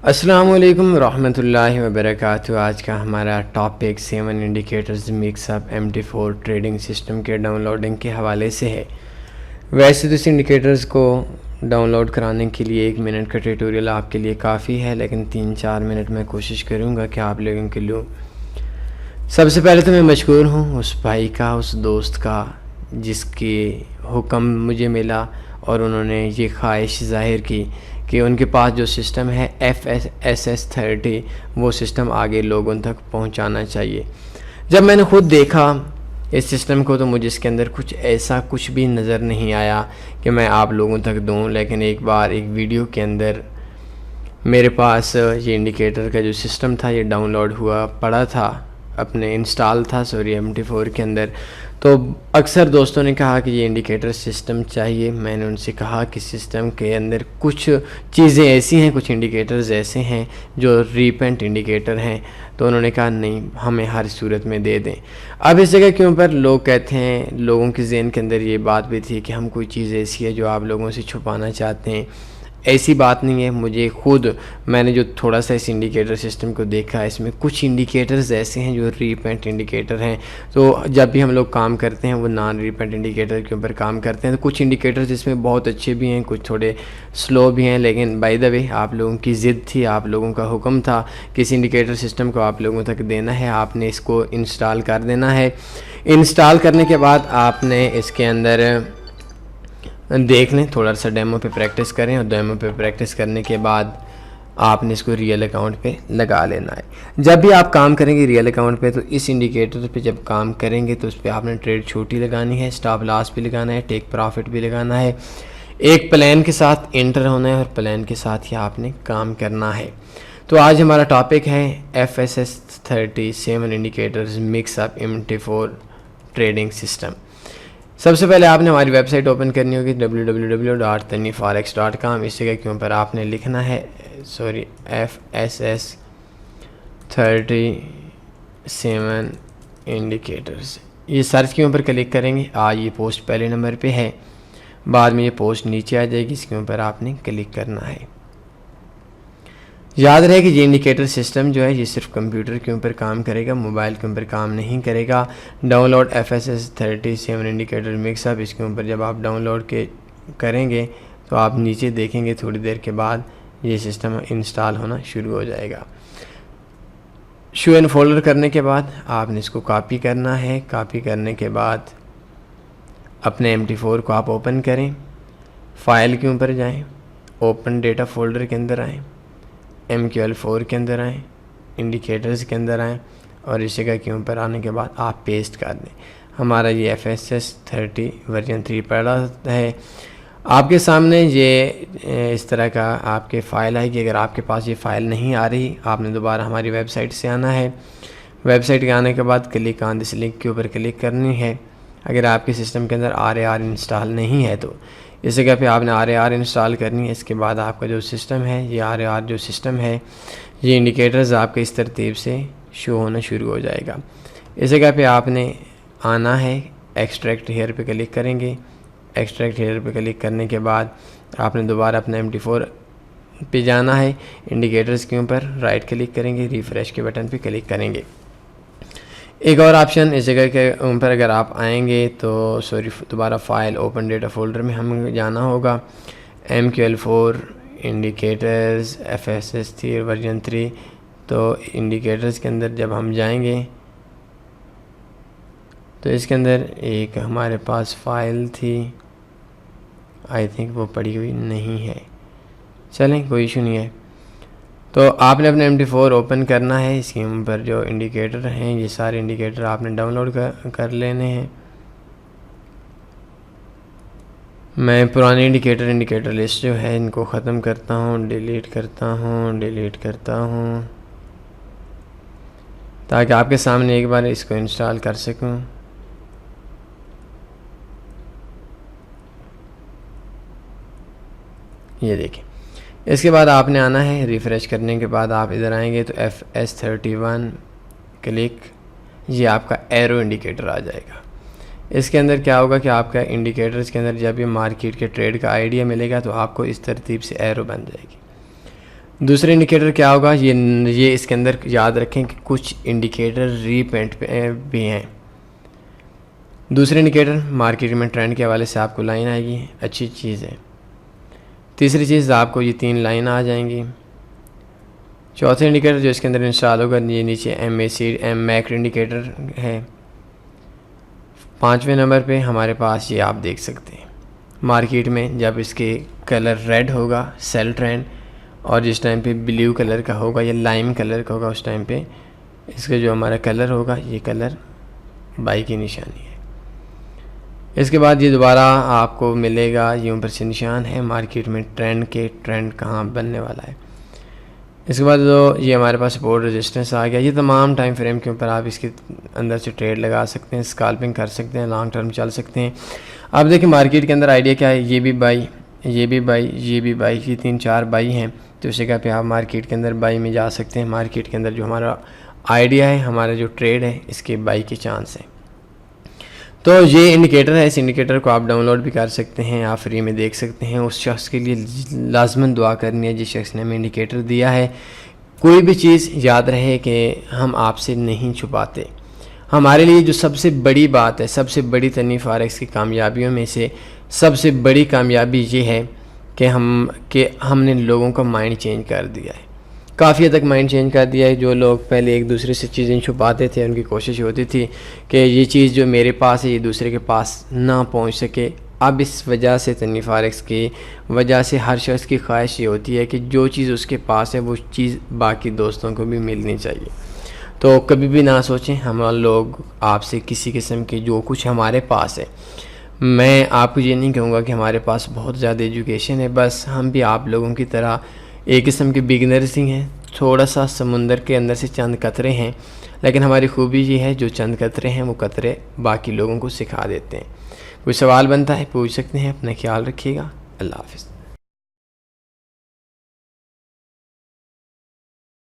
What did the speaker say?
السلام علیکم ورحمۃ اللہ وبرکاتہ۔ آج کا ہمارا topic 7 indicators mix up MT4 trading system کے ڈاؤن لوڈنگ کے حوالے سے ہے۔ ویسے تو اس انڈیکیٹرز کو ڈاؤن لوڈ کرانے کے لیے 1 منٹ کا ٹیوٹوریل آپ کے لیے کافی ہے، لیکن 3-4 منٹ میں کوشش کروں گا کہ آپ لوگوں کے لیے۔ سب سے پہلے تو میں مشکور ہوں اس بھائی کا، اس دوست کا، جس کی حکم مجھے ملا اور انہوں نے یہ خواہش ظاہر کی کہ ان کے پاس جو سسٹم ہے FSS30 وہ سسٹم آگے لوگوں تک پہنچانا چاہیے۔ جب میں نے خود دیکھا اس سسٹم کو تو مجھے اس کے اندر کچھ بھی نظر نہیں آیا کہ میں آپ لوگوں تک دوں، لیکن ایک بار ایک ویڈیو کے اندر میرے پاس یہ انڈیکیٹر کا جو سسٹم تھا یہ ڈاؤن لوڈ ہوا پڑا تھا، اپنے انسٹال تھا MT4 کے اندر۔ تو اکثر دوستوں نے کہا کہ یہ انڈیکیٹر سسٹم چاہیے۔ میں نے ان سے کہا کہ سسٹم کے اندر کچھ چیزیں ایسی ہیں، کچھ انڈیکیٹرز ایسے ہیں جو ریپینٹ انڈیکیٹر ہیں، تو انہوں نے کہا نہیں، ہمیں ہر صورت میں دے دیں۔ اب اس جگہ کیوں پر لوگ کہتے ہیں، لوگوں کے ذہن کے اندر یہ بات بھی تھی کہ ہم کوئی چیز ایسی ہے جو آپ لوگوں سے چھپانا چاہتے ہیں۔ ایسی بات نہیں ہے۔ میں نے جو تھوڑا سا اس انڈیکیٹر سسٹم کو دیکھا، اس میں کچھ انڈیکیٹرز ایسے ہیں جو ریپینٹ انڈیکیٹر ہیں۔ تو جب بھی ہم لوگ کام کرتے ہیں وہ نان ریپینٹ انڈیکیٹر کے اوپر کام کرتے ہیں، تو کچھ انڈیکیٹرز اس میں بہت اچھے بھی ہیں، کچھ تھوڑے سلو بھی ہیں، لیکن بائی دا وے آپ لوگوں کی ضد تھی، آپ لوگوں کا حکم تھا کہ اس انڈیکیٹر سسٹم کو آپ لوگوں تک دینا ہے، آپ نے اس کو انسٹال کر دینا ہے۔ انسٹال کرنے کے بعد آپ نے اس کے اندر دیکھ لیں، تھوڑا سا ڈیمو پہ پریکٹس کریں، اور ڈیمو پہ پریکٹس کرنے کے بعد آپ نے اس کو ریئل اکاؤنٹ پہ لگا لینا ہے۔ جب بھی آپ کام کریں گے ریئل اکاؤنٹ پہ، تو اس انڈیکیٹر پہ جب کام کریں گے تو اس پہ آپ نے ٹریڈ چھوٹی لگانی ہے، سٹاپ لاس بھی لگانا ہے، ٹیک پروفٹ بھی لگانا ہے، ایک پلان کے ساتھ انٹر ہونا ہے، اور پلان کے ساتھ ہی آپ نے کام کرنا ہے۔ تو آج ہمارا ٹاپک ہے FSS30 7 indicators mix up MT4 trading system. سب سے پہلے آپ نے ہماری ویب سائٹ اوپن کرنی ہوگی www.tanniforex.com۔ اس جگہ کے اوپر آپ نے لکھنا ہے FSS30 7 انڈیکیٹرز۔ یہ سرچ کے اوپر کلک کریں گے، آج یہ پوسٹ پہلے نمبر پہ ہے، بعد میں یہ پوسٹ نیچے آ جائے گی، اس کے اوپر آپ نے کلک کرنا ہے۔ یاد رہے کہ یہ انڈیکیٹر سسٹم جو ہے یہ صرف کمپیوٹر کے اوپر کام کرے گا، موبائل کے اوپر کام نہیں کرے گا۔ Download FSS30 7 indicator mix up, اس کے اوپر جب آپ ڈاؤن لوڈ کریں گے تو آپ نیچے دیکھیں گے تھوڑی دیر کے بعد یہ سسٹم انسٹال ہونا شروع ہو جائے گا۔ شو ان فولڈر کرنے کے بعد آپ نے اس کو کاپی کرنا ہے۔ کاپی کرنے کے بعد اپنے MT4 کو آپ اوپن کریں، فائل کے اوپر جائیں، اوپن ڈیٹا فولڈر کے اندر آئیں، MQL4 کے اندر آئیں، انڈیکیٹرز کے اندر آئیں، اور اس جگہ کے اوپر آنے کے بعد آپ پیسٹ کر دیں۔ ہمارا یہ FSS30 ورژن 3 پڑا ہے۔ آپ کے سامنے یہ اس طرح کا آپ کے فائل آئے گی۔ اگر آپ کے پاس یہ فائل نہیں آ رہی، آپ نے دوبارہ ہماری ویب سائٹ سے آنا ہے۔ ویب سائٹ کے آنے کے بعد کلک آن دس لنک کے اوپر کلک کرنی ہے۔ اگر آپ کے سسٹم کے اندر RAR انسٹال نہیں ہے تو اس جگہ پہ آپ نے RAR انسٹال کرنی ہے۔ اس کے بعد آپ کا جو سسٹم ہے، یہ RAR جو سسٹم ہے، یہ انڈیکیٹرز آپ کے اس ترتیب سے شو ہونا شروع ہو جائے گا۔ اس جگہ پہ آپ نے آنا ہے، ایکسٹریکٹ ہیئر پہ کلک کریں گے۔ ایکسٹریکٹ ہیئر پہ کلک کرنے کے بعد آپ نے دوبارہ اپنا MT4 پہ جانا ہے، انڈیکیٹرز کے اوپر رائٹ کلک کریں گے، ریفریش کے بٹن پہ کلک کریں گے۔ ایک اور آپشن اس جگہ کے اوپر اگر آپ آئیں گے تو دوبارہ فائل اوپن ڈیٹا فولڈر میں ہمیں جانا ہوگا، MQL4 انڈیکیٹرز FSS30 ورژن 3۔ تو انڈیکیٹرز کے اندر جب ہم جائیں گے تو اس کے اندر ایک ہمارے پاس فائل تھی، آئی تھنک وہ پڑی ہوئی نہیں ہے، چلیں کوئی ایشو نہیں ہے۔ تو آپ نے اپنے MT4 اوپن کرنا ہے، اس کے اوپر جو انڈیکیٹر ہیں یہ سارے انڈیکیٹر آپ نے ڈاؤن لوڈ کر لینے ہیں۔ میں پرانے انڈیکیٹر لسٹ جو ہے ان کو ختم کرتا ہوں، ڈیلیٹ کرتا ہوں تاکہ آپ کے سامنے ایک بار اس کو انسٹال کر سکوں۔ یہ دیکھیں، اس کے بعد آپ نے آنا ہے، ریفریش کرنے کے بعد آپ ادھر آئیں گے تو FS31 کلک، یہ آپ کا ایرو انڈیکیٹر آ جائے گا۔ اس کے اندر کیا ہوگا کہ آپ کا انڈیکیٹرز کے اندر جب بھی مارکیٹ کے ٹریڈ کا آئیڈیا ملے گا تو آپ کو اس ترتیب سے ایرو بن جائے گی۔ دوسرے انڈیکیٹر کیا ہوگا، یہ اس کے اندر یاد رکھیں کہ کچھ انڈیکیٹر ری پینٹ بھی ہیں۔ دوسرے انڈیکیٹر مارکیٹ میں ٹرینڈ کے حوالے سے آپ کو لائن آئے گی، اچھی چیز ہے۔ تیسری چیز آپ کو یہ 3 لائن آ جائیں گی۔ چوتھے انڈیکیٹر جو اس کے اندر انسٹال ہوگا، یہ نیچے میکر انڈیکیٹر ہے۔ 5ویں نمبر پہ ہمارے پاس یہ آپ دیکھ سکتے ہیں، مارکیٹ میں جب اس کے کلر ریڈ ہوگا سیل ٹرینڈ، اور جس ٹائم پہ بلیو کلر کا ہوگا یا لائم کلر کا ہوگا، اس ٹائم پہ اس کا جو ہمارا کلر ہوگا یہ کلر بائی کی نشانی ہے۔ اس کے بعد یہ دوبارہ آپ کو ملے گا، یہ اوپر سے نشان ہے مارکیٹ میں ٹرینڈ کہاں بننے والا ہے۔ اس کے بعد یہ ہمارے پاس سپورٹ ریزسٹنس آ گیا۔ یہ تمام ٹائم فریم کے اوپر آپ اس کے اندر سے ٹریڈ لگا سکتے ہیں، اسکالپنگ کر سکتے ہیں، لانگ ٹرم چل سکتے ہیں۔ اب دیکھیں مارکیٹ کے اندر آئیڈیا کیا ہے، یہ بھی بائی، یہ بھی بائی، یہ بھی بائی، یہ 3-4 بائی ہیں، تو اسی جگہ پہ آپ مارکیٹ کے اندر بائی میں جا سکتے ہیں۔ مارکیٹ کے اندر جو ہمارا آئیڈیا ہے، ہمارا جو ٹریڈ ہے، اس کے بائی کے چانس ہیں۔ تو یہ انڈیکیٹر ہے، اس انڈیکیٹر کو آپ ڈاؤن لوڈ بھی کر سکتے ہیں، آپ فری میں دیکھ سکتے ہیں۔ اس شخص کے لیے لازماً دعا کرنی ہے جس شخص نے ہمیں انڈیکیٹر دیا ہے۔ کوئی بھی چیز یاد رہے کہ ہم آپ سے نہیں چھپاتے۔ ہمارے لیے جو سب سے بڑی بات ہے، سب سے بڑی تنوع فارکس کی کامیابیوں میں سے سب سے بڑی کامیابی یہ ہے کہ ہم نے لوگوں کا مائنڈ چینج کر دیا ہے، کافی حد تک مائنڈ چینج کر دیا ہے۔ جو لوگ پہلے ایک دوسرے سے چیزیں چھپاتے تھے، ان کی کوشش ہوتی تھی کہ یہ چیز جو میرے پاس ہے یہ دوسرے کے پاس نہ پہنچ سکے۔ اب اس وجہ سے تنوع فارکس کی وجہ سے ہر شخص کی خواہش یہ ہوتی ہے کہ جو چیز اس کے پاس ہے وہ چیز باقی دوستوں کو بھی ملنی چاہیے۔ تو کبھی بھی نہ سوچیں ہم لوگ آپ سے کسی قسم کے جو کچھ ہمارے پاس ہے، میں آپ کو یہ نہیں کہوں گا کہ ہمارے پاس بہت زیادہ ایجوکیشن ہے، بس ہم بھی آپ لوگوں کی طرح ایک قسم کے بگنرز ہی ہیں، تھوڑا سا سمندر کے اندر سے چند قطرے ہیں، لیکن ہماری خوبی یہ ہے جو چند قطرے ہیں وہ قطرے باقی لوگوں کو سکھا دیتے ہیں۔ کوئی سوال بنتا ہے پوچھ سکتے ہیں۔ اپنا خیال رکھیے گا، اللہ حافظ۔